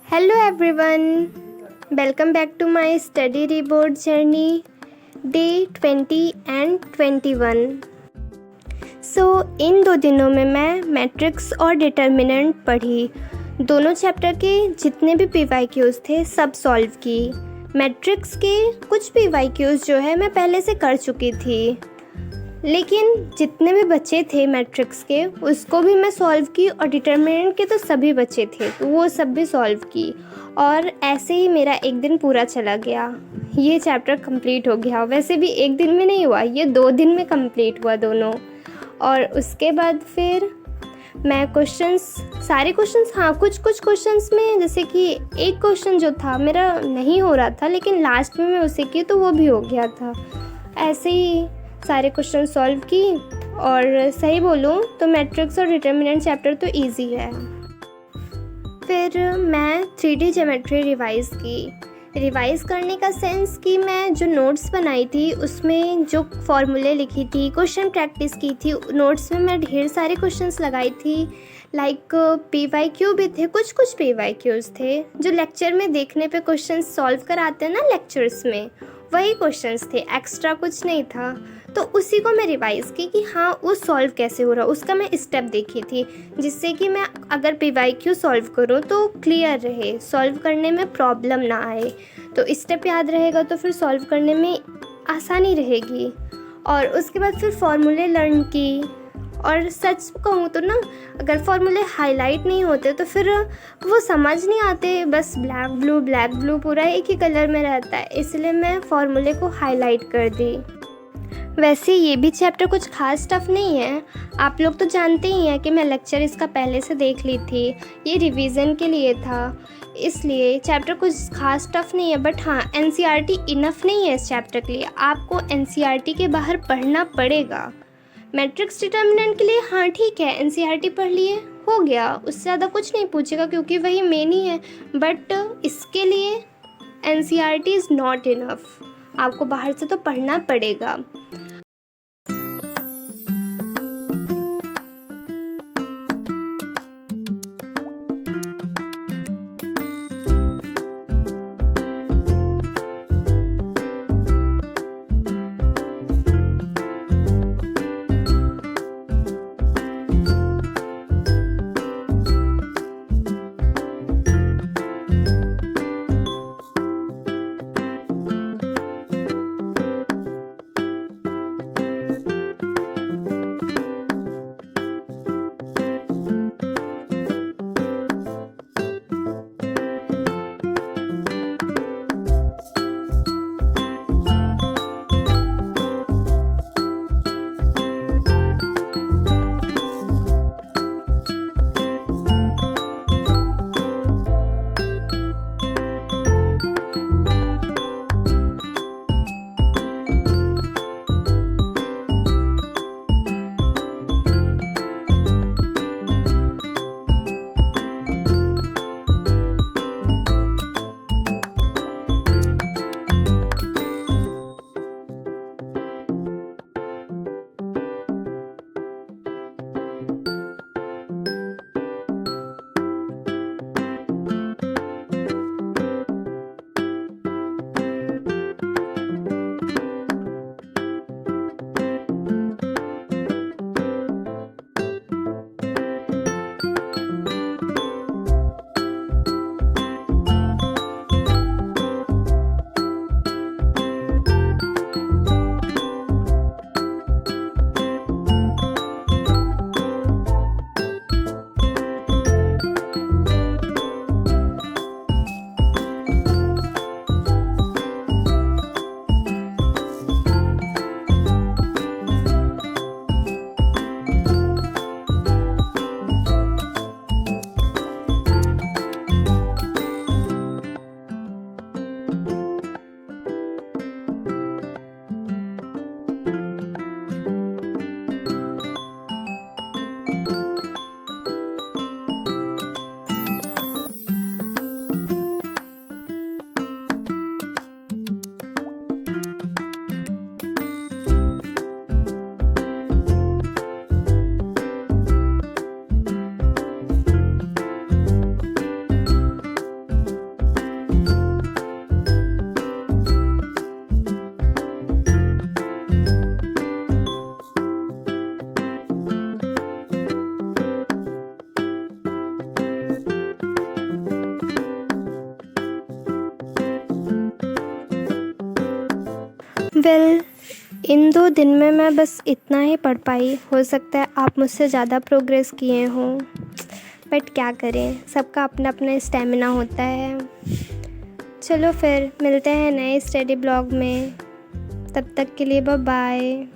Hello everyone, welcome back to my study reboard journey, day 20 and 21. इन 2 दिनों में मैं matrix और डिटर्मिनेंट पढ़ी। दोनों चैप्टर के जितने भी PYQs थे सब सॉल्व की। मैट्रिक्स के कुछ PYQs जो है मैं पहले से कर चुकी थी, लेकिन जितने भी बच्चे थे मैट्रिक्स के उसको भी मैं सॉल्व की, और डिटर्मिनेंट के तो सभी बच्चे थे तो वो सब भी सॉल्व की। और ऐसे ही मेरा एक दिन पूरा चला गया, ये चैप्टर कंप्लीट हो गया। वैसे भी एक दिन में नहीं हुआ, ये 2 दिन में कंप्लीट हुआ दोनों। और उसके बाद फिर मैं सारे क्वेश्चंस, हाँ कुछ क्वेश्चंस में, जैसे कि एक क्वेश्चन जो था मेरा नहीं हो रहा था लेकिन लास्ट में मैं उसे की तो वो भी हो गया था। ऐसे ही सारे क्वेश्चन सॉल्व की। और सही बोलूँ तो मैट्रिक्स और डिटर्मिनेंट चैप्टर तो इजी है। फिर मैं 3D ज्योमेट्री रिवाइज़ करने का सेंस कि मैं जो नोट्स बनाई थी उसमें जो फॉर्मूले लिखी थी, क्वेश्चन प्रैक्टिस की थी, नोट्स में मैं ढेर सारे क्वेश्चंस लगाई थी। लाइक PYQ भी थे, कुछ PYQs थे जो लेक्चर में देखने पे क्वेश्चंस सॉल्व कराते हैं ना लेक्चर्स में, वही क्वेश्चंस थे, एक्स्ट्रा कुछ नहीं था। तो उसी को मैं रिवाइज़ की कि हाँ वो सॉल्व कैसे हो रहा, उसका मैं स्टेप देखी थी, जिससे कि मैं अगर PYQ सॉल्व करूँ तो क्लियर रहे, सॉल्व करने में प्रॉब्लम ना आए। तो स्टेप याद रहेगा तो फिर सॉल्व करने में आसानी रहेगी। और उसके बाद फिर फॉर्मूले लर्न की। और सच कहूँ तो ना, अगर फॉर्मूले हाईलाइट नहीं होते तो फिर वो समझ नहीं आते, बस ब्लैक ब्लू पूरा एक ही कलर में रहता है, इसलिए मैं फॉर्मूले को हाईलाइट कर दी। वैसे ये भी चैप्टर कुछ खास टफ नहीं है, आप लोग तो जानते ही हैं कि मैं लेक्चर इसका पहले से देख ली थी, ये रिवीजन के लिए था, इसलिए चैप्टर कुछ खास टफ नहीं है। बट हाँ, NCERT इनफ नहीं है इस चैप्टर के लिए, आपको NCERT के बाहर पढ़ना पड़ेगा। मैट्रिक्स डिटर्मिनेंट के लिए हाँ ठीक है, NCERT पढ़ लिए हो गया, उससे ज़्यादा कुछ नहीं पूछेगा क्योंकि वही मेन ही है। बट इसके लिए NCERT इज़ नॉट इनफ, आपको बाहर से तो पढ़ना पड़ेगा। वेल इन 2 दिन में मैं बस इतना ही पढ़ पाई। हो सकता है आप मुझसे ज़्यादा प्रोग्रेस किए हों, बट क्या करें, सबका अपना अपना स्टेमिना होता है। चलो फिर मिलते हैं नए स्टडी ब्लॉग में, तब तक के लिए बाय बाय।